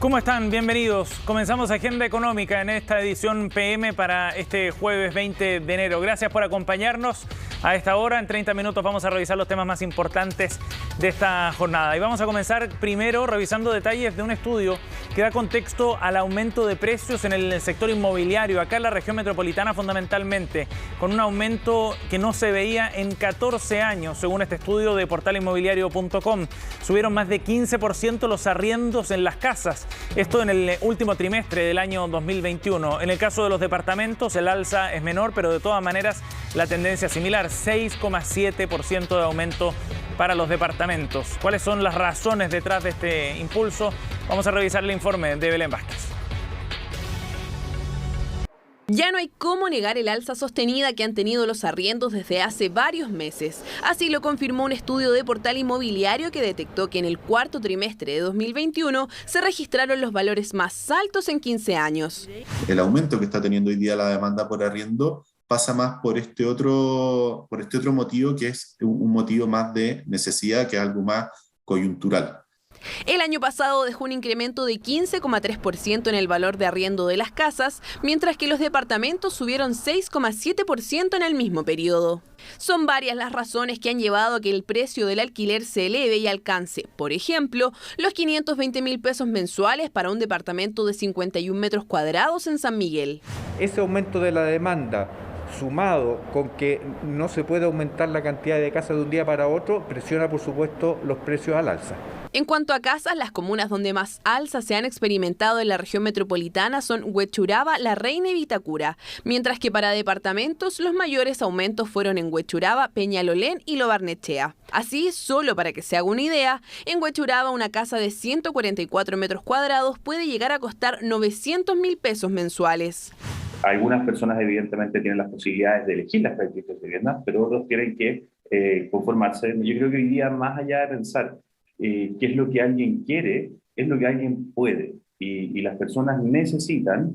¿Cómo están? Bienvenidos. Comenzamos Agenda Económica en esta edición PM para este jueves 20 de enero. Gracias por acompañarnos a esta hora. En 30 minutos vamos a revisar los temas más importantes de esta jornada. Y vamos a comenzar primero revisando detalles de un estudio que da contexto al aumento de precios en el sector inmobiliario, acá en la región metropolitana fundamentalmente, con un aumento que no se veía en 14 años, según este estudio de portalinmobiliario.com. Subieron más de 15% los arriendos en las casas. Esto en el último trimestre del año 2021. En el caso de los departamentos, el alza es menor, pero de todas maneras la tendencia es similar, 6,7% de aumento para los departamentos. ¿Cuáles son las razones detrás de este impulso? Vamos a revisar el informe de Belén Vázquez. Ya no hay cómo negar el alza sostenida que han tenido los arriendos desde hace varios meses. Así lo confirmó un estudio de Portal Inmobiliario que detectó que en el cuarto trimestre de 2021 se registraron los valores más altos en 15 años. El aumento que está teniendo hoy día la demanda por arriendo pasa más por este otro motivo, que es un motivo más de necesidad, que es algo más coyuntural. El año pasado dejó un incremento de 15,3% en el valor de arriendo de las casas, mientras que los departamentos subieron 6,7% en el mismo periodo. Son varias las razones que han llevado a que el precio del alquiler se eleve y alcance, por ejemplo, los 520.000 pesos mensuales para un departamento de 51 metros cuadrados en San Miguel. Ese aumento de la demanda, sumado con que no se puede aumentar la cantidad de casas de un día para otro, presiona por supuesto los precios al alza. En cuanto a casas, las comunas donde más alzas se han experimentado en la región metropolitana son Huechuraba, La Reina y Vitacura, mientras que para departamentos los mayores aumentos fueron en Huechuraba, Peñalolén y Lo Barnechea. Así, solo para que se haga una idea, en Huechuraba una casa de 144 metros cuadrados puede llegar a costar 900.000 pesos mensuales. Algunas personas evidentemente tienen las posibilidades de elegir las características de vivienda, pero otros tienen que conformarse. Yo creo que hoy día, más allá de pensar qué es lo que alguien quiere, es lo que alguien puede. Y las personas necesitan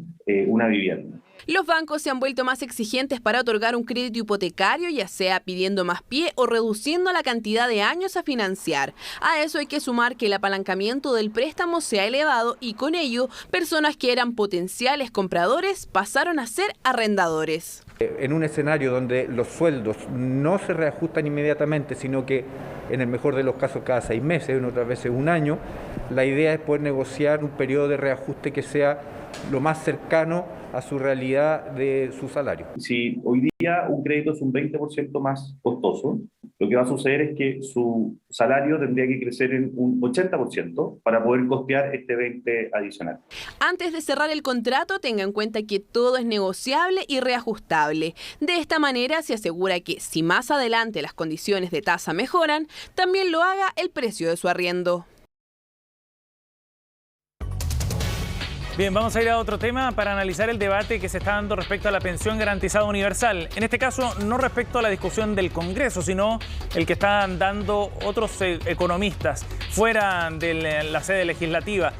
una vivienda. Los bancos se han vuelto más exigentes para otorgar un crédito hipotecario, ya sea pidiendo más pie o reduciendo la cantidad de años a financiar. A eso hay que sumar que el apalancamiento del préstamo se ha elevado y con ello personas que eran potenciales compradores pasaron a ser arrendadores. En un escenario donde los sueldos no se reajustan inmediatamente, sino que en el mejor de los casos cada 6 meses, en otras veces un año, la idea es poder negociar un periodo de reajuste que sea lo más cercano a su realidad de su salario. Si hoy día un crédito es un 20% más costoso, lo que va a suceder es que su salario tendría que crecer en un 80% para poder costear este 20% adicional. Antes de cerrar el contrato, tenga en cuenta que todo es negociable y reajustable. De esta manera se asegura que si más adelante las condiciones de tasa mejoran, también lo haga el precio de su arriendo. Bien, vamos a ir a otro tema para analizar el debate que se está dando respecto a la pensión garantizada universal. En este caso, no respecto a la discusión del Congreso, sino el que están dando otros economistas fuera de la sede legislativa,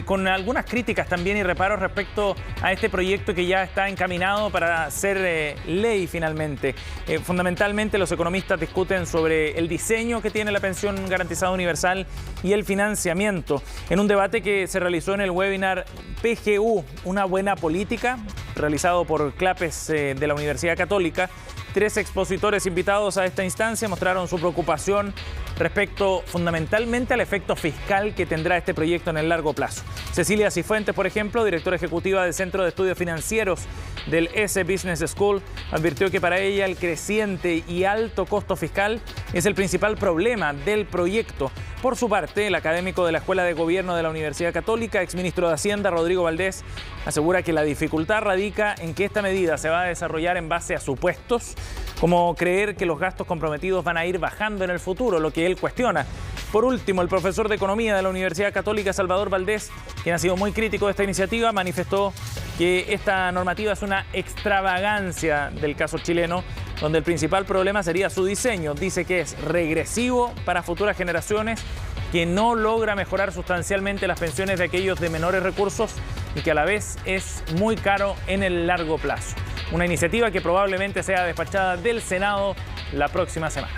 con algunas críticas también y reparos respecto a este proyecto que ya está encaminado para ser ley finalmente. Fundamentalmente, los economistas discuten sobre el diseño que tiene la pensión garantizada universal y el financiamiento, en un debate que se realizó en el webinar PGU, una buena política, realizado por CLAPES de la Universidad Católica. 3 expositores invitados a esta instancia mostraron su preocupación respecto fundamentalmente al efecto fiscal que tendrá este proyecto en el largo plazo. Cecilia Cifuentes, por ejemplo, directora ejecutiva del Centro de Estudios Financieros del S Business School, advirtió que para ella el creciente y alto costo fiscal es el principal problema del proyecto. Por su parte, el académico de la Escuela de Gobierno de la Universidad Católica, exministro de Hacienda, Rodrigo Valdés, asegura que la dificultad radica en que esta medida se va a desarrollar en base a supuestos, como creer que los gastos comprometidos van a ir bajando en el futuro, lo que él cuestiona. Por último, el profesor de Economía de la Universidad Católica, Salvador Valdés, quien ha sido muy crítico de esta iniciativa, manifestó que esta normativa es una extravagancia del caso chileno, donde el principal problema sería su diseño. Dice que es regresivo para futuras generaciones, que no logra mejorar sustancialmente las pensiones de aquellos de menores recursos y que a la vez es muy caro en el largo plazo. Una iniciativa que probablemente sea despachada del Senado la próxima semana.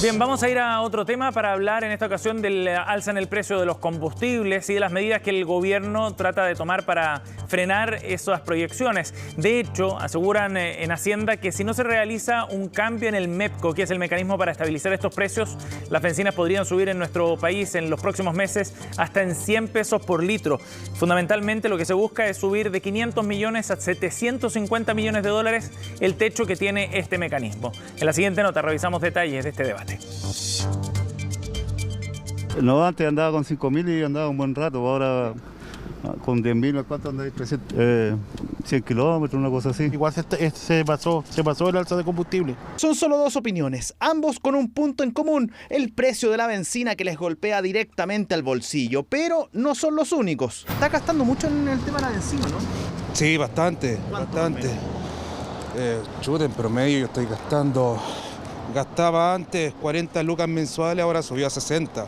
Bien, vamos a ir a otro tema para hablar en esta ocasión del alza en el precio de los combustibles y de las medidas que el gobierno trata de tomar para frenar esas proyecciones. De hecho, aseguran en Hacienda que si no se realiza un cambio en el MEPCO, que es el mecanismo para estabilizar estos precios, las bencinas podrían subir en nuestro país en los próximos meses hasta en 100 pesos por litro. Fundamentalmente lo que se busca es subir de 500 millones a 750 millones de dólares el techo que tiene este mecanismo. En la siguiente nota revisamos detalles de este debate. No, antes andaba con 5.000 y andaba un buen rato, ahora con 10.000, ¿cuánto andáis? 100 kilómetros, una cosa así. Igual se pasó el alza de combustible. Son solo dos opiniones, ambos con un punto en común, el precio de la benzina que les golpea directamente al bolsillo, pero no son los únicos. Está gastando mucho en el tema de la benzina, ¿no? Sí, bastante. En promedio yo estoy gastaba antes 40 lucas mensuales, ahora subió a 60.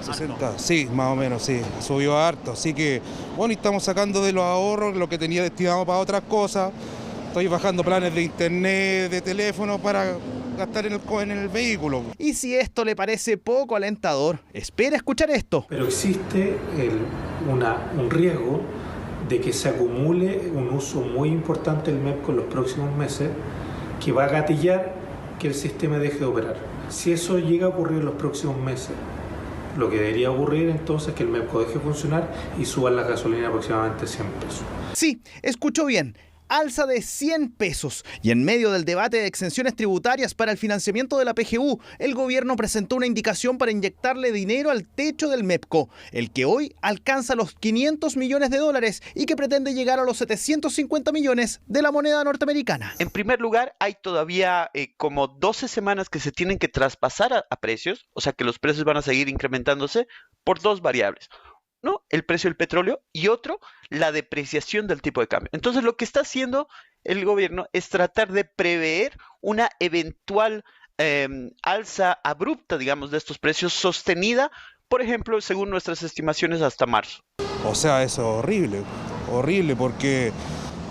60, sí, más o menos, sí, subió harto. Así que, bueno, y estamos sacando de los ahorros lo que tenía destinado para otras cosas. Estoy bajando planes de internet, de teléfono para gastar en el vehículo. Y si esto le parece poco alentador, espera escuchar esto. Pero existe un riesgo de que se acumule un uso muy importante del MEPCO en los próximos meses que va a gatillar que el sistema deje de operar. Si eso llega a ocurrir en los próximos meses, lo que debería ocurrir entonces es que el MEPCO deje de funcionar y suban la gasolina aproximadamente 100 pesos. Sí, escuchó bien. Alza de 100 pesos. Y en medio del debate de exenciones tributarias para el financiamiento de la PGU, el gobierno presentó una indicación para inyectarle dinero al techo del MEPCO, el que hoy alcanza los 500 millones de dólares y que pretende llegar a los 750 millones de la moneda norteamericana. En primer lugar, hay todavía como 12 semanas que se tienen que traspasar a precios, o sea que los precios van a seguir incrementándose por dos variables. ¿No? El precio del petróleo y otro, la depreciación del tipo de cambio. Entonces lo que está haciendo el gobierno es tratar de prever una eventual alza abrupta, digamos, de estos precios sostenida, por ejemplo, según nuestras estimaciones, hasta marzo. O sea, eso es horrible porque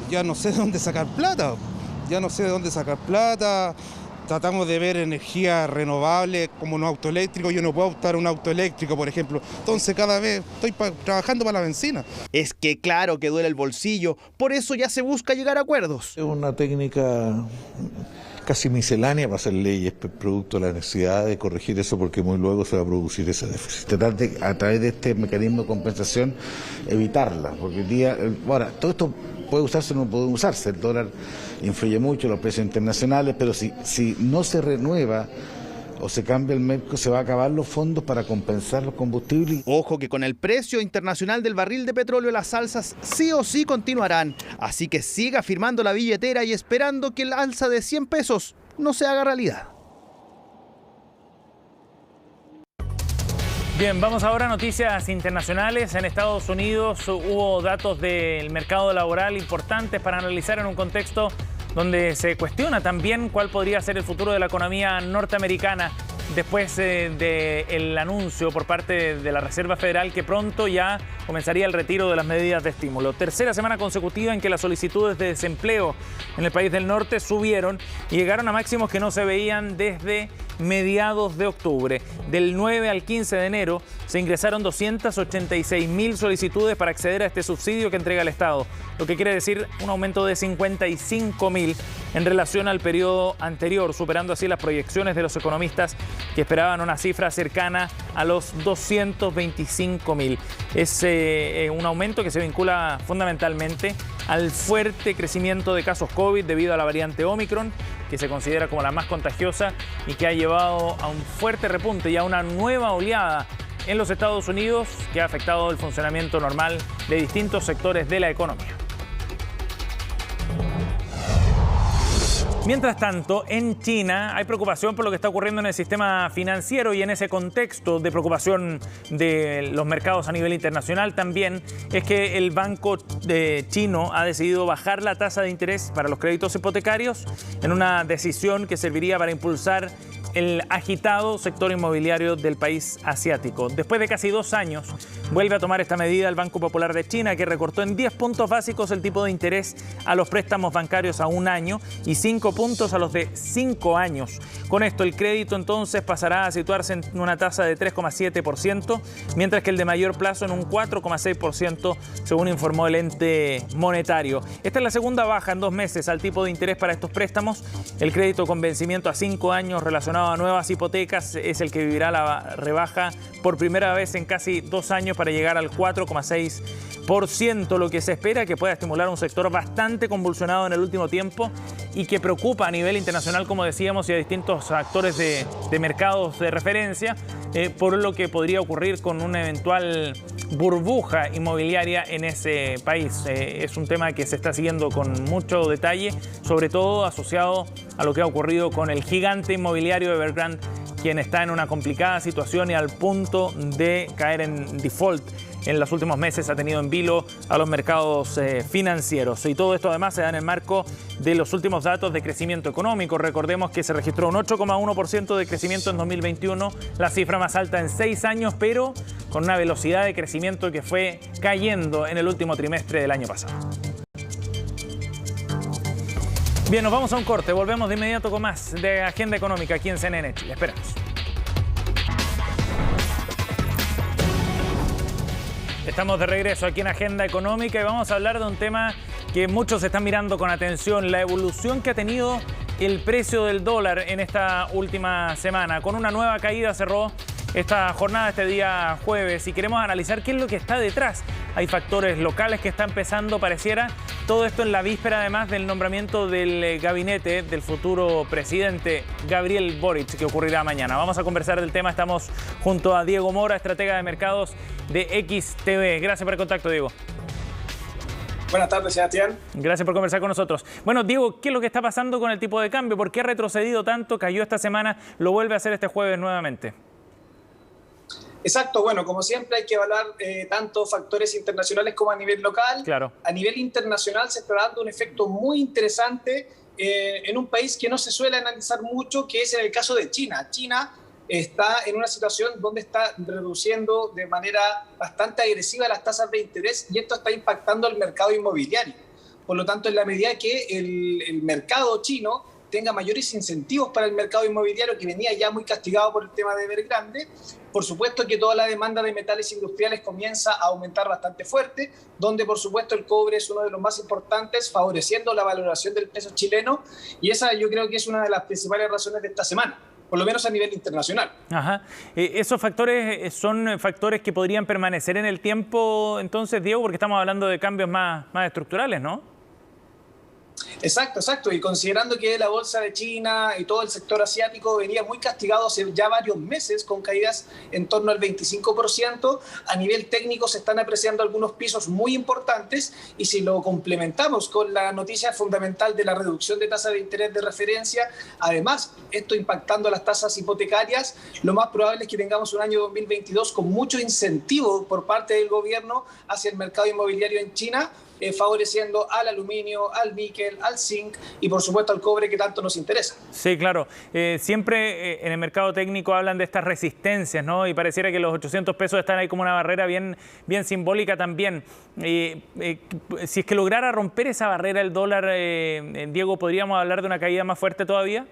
ya no sé de dónde sacar plata. Tratamos de ver energía renovable como un auto eléctrico. Yo no puedo optar un auto eléctrico, por ejemplo. Entonces cada vez estoy trabajando para la benzina. Es que claro que duele el bolsillo, por eso ya se busca llegar a acuerdos. Es una técnica casi miscelánea para hacer leyes, producto de la necesidad de corregir eso porque muy luego se va a producir ese déficit. Tratar de, a través de este mecanismo de compensación, evitarla, porque el día, ahora, todo esto puede usarse o no puede usarse, el dólar influye mucho, los precios internacionales, pero si no se renueva o se cambia el MEPCO, se va a acabar los fondos para compensar los combustibles. Ojo que con el precio internacional del barril de petróleo las alzas sí o sí continuarán, así que siga firmando la billetera y esperando que el alza de 100 pesos no se haga realidad. Bien, vamos ahora a noticias internacionales. En Estados Unidos hubo datos del mercado laboral importantes para analizar en un contexto donde se cuestiona también cuál podría ser el futuro de la economía norteamericana después del anuncio por parte de la Reserva Federal que pronto ya comenzaría el retiro de las medidas de estímulo. Tercera semana consecutiva en que las solicitudes de desempleo en el país del norte subieron y llegaron a máximos que no se veían desde mediados de octubre. Del 9 al 15 de enero se ingresaron 286.000 solicitudes para acceder a este subsidio que entrega el Estado, lo que quiere decir un aumento de 55.000 en relación al periodo anterior, superando así las proyecciones de los economistas que esperaban una cifra cercana a los 225.000. Es un aumento que se vincula fundamentalmente al fuerte crecimiento de casos COVID debido a la variante Omicron, que se considera como la más contagiosa y que ha llevado a un fuerte repunte y a una nueva oleada en los Estados Unidos que ha afectado el funcionamiento normal de distintos sectores de la economía. Mientras tanto, en China hay preocupación por lo que está ocurriendo en el sistema financiero y en ese contexto de preocupación de los mercados a nivel internacional también es que el banco chino ha decidido bajar la tasa de interés para los créditos hipotecarios en una decisión que serviría para impulsar el agitado sector inmobiliario del país asiático. Después de casi 2 años, vuelve a tomar esta medida el Banco Popular de China, que recortó en 10 puntos básicos el tipo de interés a los préstamos bancarios a 1 año y 5 puntos a los de 5 años. Con esto, el crédito entonces pasará a situarse en una tasa de 3,7%, mientras que el de mayor plazo en un 4,6%, según informó el ente monetario. Esta es la segunda baja en 2 meses al tipo de interés para estos préstamos. El crédito con vencimiento a 5 años relacionado a nuevas hipotecas es el que vivirá la rebaja por primera vez en casi 2 años para llegar al 4,6%, lo que se espera que pueda estimular un sector bastante convulsionado en el último tiempo y que preocupa a nivel internacional, como decíamos, y a distintos actores de mercados de referencia, por lo que podría ocurrir con una eventual burbuja inmobiliaria en ese país. Es un tema que se está siguiendo con mucho detalle, sobre todo asociado a lo que ha ocurrido con el gigante inmobiliario Evergrande, quien está en una complicada situación y al punto de caer en default. En los últimos meses ha tenido en vilo a los mercados financieros. Y todo esto además se da en el marco de los últimos datos de crecimiento económico. Recordemos que se registró un 8,1% de crecimiento en 2021, la cifra más alta en 6 años, pero con una velocidad de crecimiento que fue cayendo en el último trimestre del año pasado. Bien, nos vamos a un corte. Volvemos de inmediato con más de Agenda Económica aquí en CNN Chile. Esperamos. Estamos de regreso aquí en Agenda Económica y vamos a hablar de un tema que muchos están mirando con atención, la evolución que ha tenido el precio del dólar en esta última semana. Con una nueva caída cerró esta jornada, este día jueves, y queremos analizar qué es lo que está detrás. Hay factores locales que están pesando, pareciera, todo esto en la víspera además del nombramiento del gabinete del futuro presidente Gabriel Boric, que ocurrirá mañana. Vamos a conversar del tema, estamos junto a Diego Mora, estratega de mercados de XTV. Gracias por el contacto, Diego. Buenas tardes, Sebastián. Gracias por conversar con nosotros. Bueno, Diego, ¿qué es lo que está pasando con el tipo de cambio? ¿Por qué ha retrocedido tanto? Cayó esta semana, lo vuelve a hacer este jueves nuevamente. Exacto, bueno, como siempre hay que evaluar tanto factores internacionales como a nivel local. Claro. A nivel internacional se está dando un efecto muy interesante en un país que no se suele analizar mucho, que es en el caso de China. China está en una situación donde está reduciendo de manera bastante agresiva las tasas de interés y esto está impactando el mercado inmobiliario. Por lo tanto, en la medida que el mercado chino tenga mayores incentivos para el mercado inmobiliario, que venía ya muy castigado por el tema de Evergrande, por supuesto que toda la demanda de metales industriales comienza a aumentar bastante fuerte, donde por supuesto el cobre es uno de los más importantes, favoreciendo la valoración del peso chileno, y esa yo creo que es una de las principales razones de esta semana, por lo menos a nivel internacional. Ajá. ¿Esos factores son factores que podrían permanecer en el tiempo entonces, Diego? Porque estamos hablando de cambios más estructurales, ¿no? Exacto, exacto. Y considerando que la bolsa de China y todo el sector asiático venía muy castigado hace ya varios meses con caídas en torno al 25%, a nivel técnico se están apreciando algunos pisos muy importantes y si lo complementamos con la noticia fundamental de la reducción de tasa de interés de referencia, además esto impactando las tasas hipotecarias, lo más probable es que tengamos un año 2022 con mucho incentivo por parte del gobierno hacia el mercado inmobiliario en China, favoreciendo al aluminio, al níquel, al zinc y por supuesto al cobre que tanto nos interesa. Sí, claro. Siempre en el mercado técnico hablan de estas resistencias, ¿no? Y pareciera que los 800 pesos están ahí como una barrera bien simbólica también. Si es que lograra romper esa barrera el dólar, Diego, ¿podríamos hablar de una caída más fuerte todavía?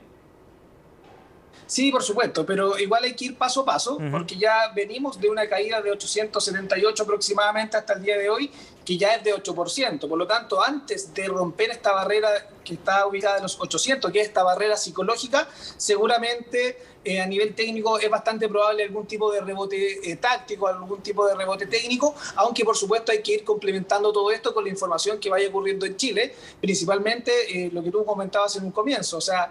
Sí, por supuesto, pero igual hay que ir paso a paso, porque ya venimos de una caída de 878 aproximadamente hasta el día de hoy, que ya es de 8%. Por lo tanto, antes de romper esta barrera que está ubicada en los 800, que es esta barrera psicológica, seguramente a nivel técnico es bastante probable algún tipo de rebote táctico, algún tipo de rebote técnico, aunque por supuesto hay que ir complementando todo esto con la información que vaya ocurriendo en Chile, principalmente lo que tú comentabas en un comienzo, o sea,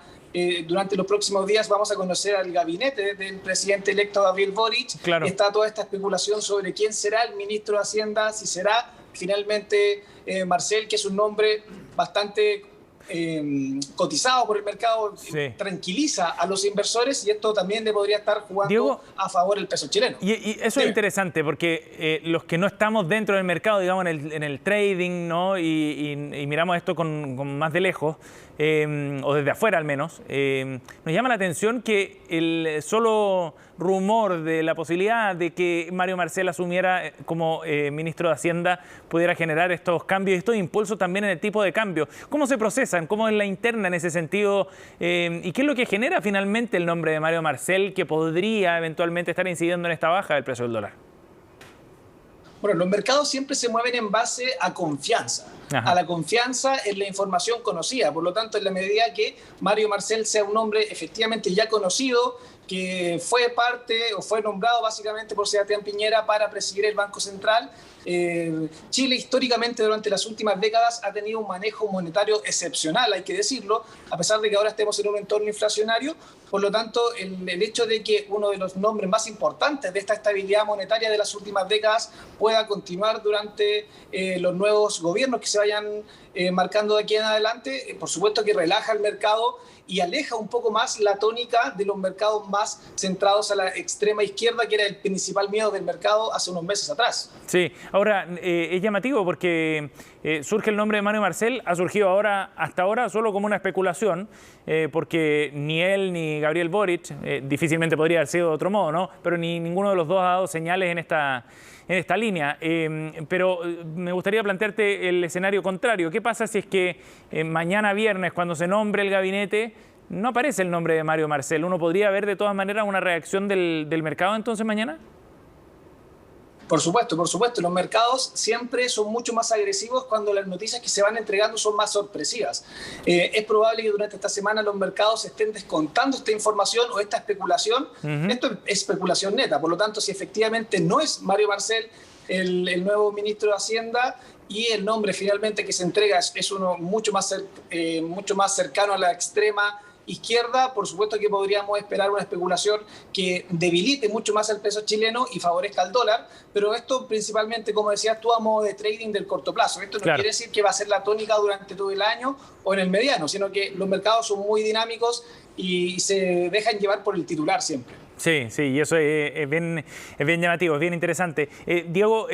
durante los próximos días vamos a conocer al gabinete del presidente electo Gabriel Boric. Claro. Está toda esta especulación sobre quién será el ministro de Hacienda, si será finalmente Marcel, que es un nombre bastante cotizado por el mercado, sí. Tranquiliza a los inversores y esto también le podría estar jugando, Diego, a favor el peso chileno. Y eso es interesante porque los que no estamos dentro del mercado, digamos en el trading, ¿no? y miramos esto con más de lejos, o desde afuera al menos, nos llama la atención que el solo rumor de la posibilidad de que Mario Marcel asumiera como ministro de Hacienda pudiera generar estos cambios y estos impulsos también en el tipo de cambio. ¿Cómo se procesan? ¿Cómo es la interna en ese sentido? ¿Y qué es lo que genera finalmente el nombre de Mario Marcel que podría eventualmente estar incidiendo en esta baja del precio del dólar? Bueno, los mercados siempre se mueven en base a confianza. Ajá. A la confianza en la información conocida. Por lo tanto, en la medida que Mario Marcel sea un hombre efectivamente ya conocido, que fue parte o fue nombrado básicamente por Sebastián Piñera para presidir el Banco Central, Chile históricamente durante las últimas décadas ha tenido un manejo monetario excepcional, hay que decirlo, a pesar de que ahora estemos en un entorno inflacionario. Por lo tanto, el hecho de que uno de los nombres más importantes de esta estabilidad monetaria de las últimas décadas pueda continuar durante los nuevos gobiernos que se vayan marcando de aquí en adelante, por supuesto que relaja el mercado y aleja un poco más la tónica de los mercados más centrados a la extrema izquierda, que era el principal miedo del mercado hace unos meses atrás. Sí, ahora es llamativo porque surge el nombre de Mario Marcel, ha surgido hasta ahora solo como una especulación, porque ni él ni Gabriel Boric, difícilmente podría haber sido de otro modo, ¿no? Pero ninguno de los dos ha dado señales en esta línea. Pero me gustaría plantearte el escenario contrario. ¿Qué pasa si es que mañana viernes, cuando se nombre el gabinete, no aparece el nombre de Mario Marcel? ¿Uno podría ver de todas maneras una reacción del mercado entonces mañana? Por supuesto. Los mercados siempre son mucho más agresivos cuando las noticias que se van entregando son más sorpresivas. Es probable que durante esta semana los mercados estén descontando esta información o esta especulación. Esto es especulación neta. Por lo tanto, si efectivamente no es Mario Marcel el nuevo ministro de Hacienda y el nombre finalmente que se entrega es uno mucho más cercano a la extrema izquierda, por supuesto que podríamos esperar una especulación que debilite mucho más el peso chileno y favorezca al dólar, pero esto principalmente, como decías tú, a modo de trading del corto plazo. Esto no quiere decir que va a ser la tónica durante todo el año o en el mediano, sino que los mercados son muy dinámicos y se dejan llevar por el titular siempre. Sí, y eso es bien llamativo, es bien interesante. Diego,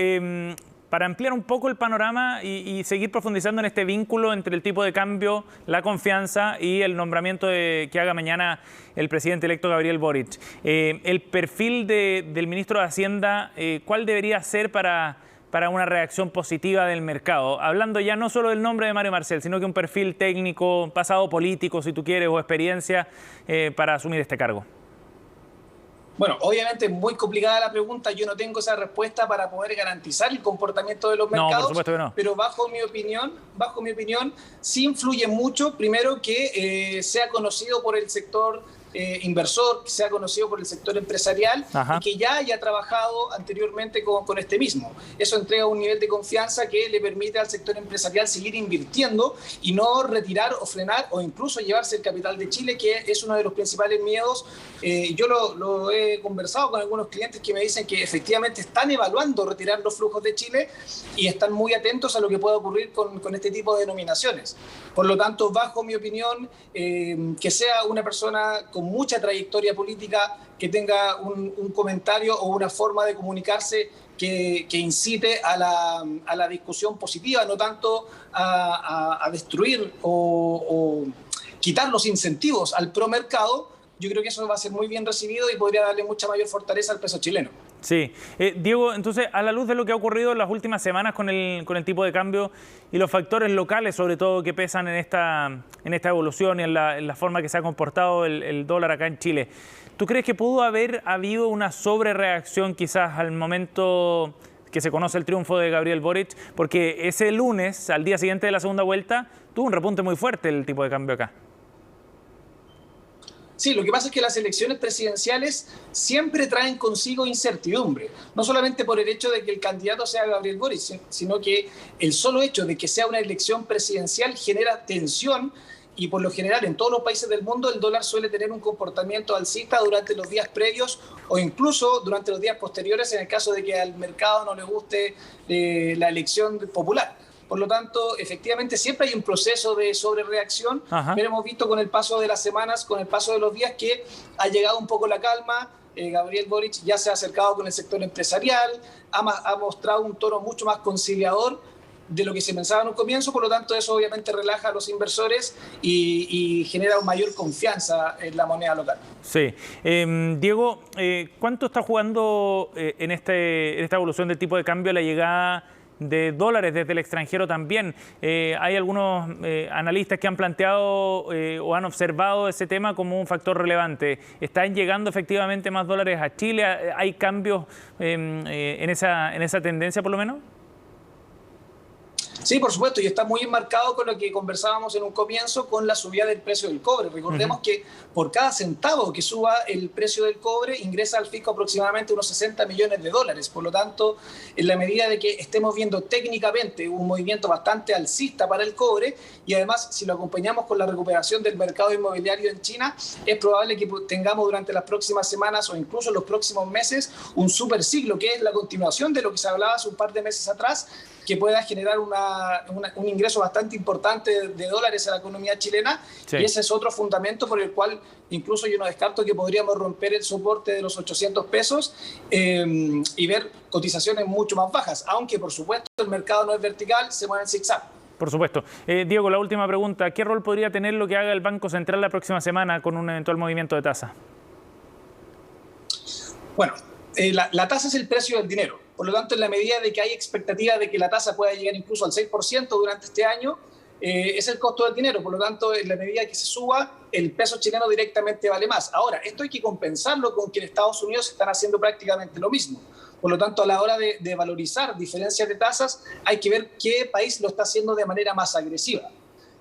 para ampliar un poco el panorama y seguir profundizando en este vínculo entre el tipo de cambio, la confianza y el nombramiento que haga mañana el presidente electo Gabriel Boric. El perfil del ministro de Hacienda, ¿cuál debería ser para una reacción positiva del mercado? Hablando ya no solo del nombre de Mario Marcel, sino que un perfil técnico, pasado político, si tú quieres, o experiencia para asumir este cargo. Bueno, obviamente es muy complicada la pregunta, yo no tengo esa respuesta para poder garantizar el comportamiento de los mercados, por supuesto que no. Pero bajo mi opinión, sí influye mucho, primero que sea conocido por el sector inversor, que sea conocido por el sector empresarial. Ajá. Y que ya haya trabajado anteriormente con este mismo. Eso entrega un nivel de confianza que le permite al sector empresarial seguir invirtiendo y no retirar o frenar o incluso llevarse el capital de Chile, que es uno de los principales miedos. Yo lo he conversado con algunos clientes que me dicen que efectivamente están evaluando retirar los flujos de Chile y están muy atentos a lo que pueda ocurrir con este tipo de nominaciones. Por lo tanto, bajo mi opinión, que sea una persona con mucha trayectoria política, que tenga un comentario o una forma de comunicarse que incite a la discusión positiva, no tanto a destruir o quitar los incentivos al promercado. Yo creo que eso va a ser muy bien recibido y podría darle mucha mayor fortaleza al peso chileno. Sí. Diego, entonces, a la luz de lo que ha ocurrido en las últimas semanas con el tipo de cambio y los factores locales, sobre todo, que pesan en esta evolución y en la forma que se ha comportado el dólar acá en Chile, ¿tú crees que pudo haber habido una sobrereacción quizás al momento que se conoce el triunfo de Gabriel Boric? Porque ese lunes, al día siguiente de la segunda vuelta, tuvo un repunte muy fuerte el tipo de cambio acá. Sí, lo que pasa es que las elecciones presidenciales siempre traen consigo incertidumbre, no solamente por el hecho de que el candidato sea Gabriel Boric, sino que el solo hecho de que sea una elección presidencial genera tensión y por lo general en todos los países del mundo el dólar suele tener un comportamiento alcista durante los días previos o incluso durante los días posteriores en el caso de que al mercado no le guste la elección popular. Por lo tanto, efectivamente, siempre hay un proceso de sobrereacción, pero hemos visto con el paso de las semanas, con el paso de los días, que ha llegado un poco la calma. Gabriel Boric ya se ha acercado con el sector empresarial, ha mostrado un tono mucho más conciliador de lo que se pensaba en un comienzo, por lo tanto eso obviamente relaja a los inversores y genera mayor confianza en la moneda local. Sí. Diego, ¿cuánto está jugando en esta evolución del tipo de cambio la llegada de dólares desde el extranjero también? Hay algunos analistas que han planteado o han observado ese tema como un factor relevante. ¿Están llegando efectivamente más dólares a Chile? ¿Hay cambios en esa tendencia por lo menos? Sí, por supuesto, y está muy enmarcado con lo que conversábamos en un comienzo con la subida del precio del cobre. Recordemos que por cada centavo que suba el precio del cobre ingresa al fisco aproximadamente unos 60 millones de dólares. Por lo tanto, en la medida de que estemos viendo técnicamente un movimiento bastante alcista para el cobre y además si lo acompañamos con la recuperación del mercado inmobiliario en China, es probable que tengamos durante las próximas semanas o incluso los próximos meses un superciclo, que es la continuación de lo que se hablaba hace un par de meses atrás, que pueda generar un ingreso bastante importante de dólares a la economía chilena. Sí. Y ese es otro fundamento por el cual incluso yo no descarto que podríamos romper el soporte de los 800 pesos y ver cotizaciones mucho más bajas, aunque por supuesto el mercado no es vertical, se mueve en zigzag. Por supuesto. Diego, la última pregunta. ¿Qué rol podría tener lo que haga el Banco Central la próxima semana con un eventual movimiento de tasa? Bueno, la tasa es el precio del dinero. Por lo tanto, en la medida de que hay expectativa de que la tasa pueda llegar incluso al 6% durante este año, es el costo del dinero. Por lo tanto, en la medida que se suba, el peso chileno directamente vale más. Ahora, esto hay que compensarlo con que en Estados Unidos están haciendo prácticamente lo mismo. Por lo tanto, a la hora de valorizar diferencias de tasas, hay que ver qué país lo está haciendo de manera más agresiva.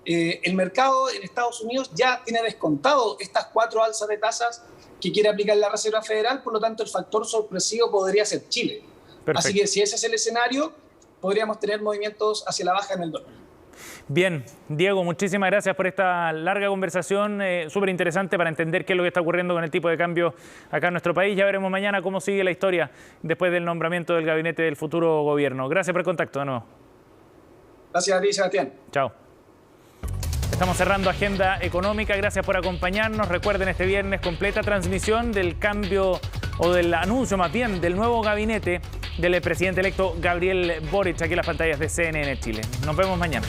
El mercado en Estados Unidos ya tiene descontado estas 4 alzas de tasas que quiere aplicar la Reserva Federal, por lo tanto, el factor sorpresivo podría ser Chile. Perfecto. Así que si ese es el escenario, podríamos tener movimientos hacia la baja en el dólar. Bien, Diego, muchísimas gracias por esta larga conversación, súper interesante para entender qué es lo que está ocurriendo con el tipo de cambio acá en nuestro país. Ya veremos mañana cómo sigue la historia después del nombramiento del gabinete del futuro gobierno. Gracias por el contacto de nuevo. Gracias a ti, Sebastián. Chao. Estamos cerrando Agenda Económica. Gracias por acompañarnos. Recuerden, este viernes completa transmisión del cambio o del anuncio más bien del nuevo gabinete del presidente electo Gabriel Boric aquí en las pantallas de CNN Chile. Nos vemos mañana.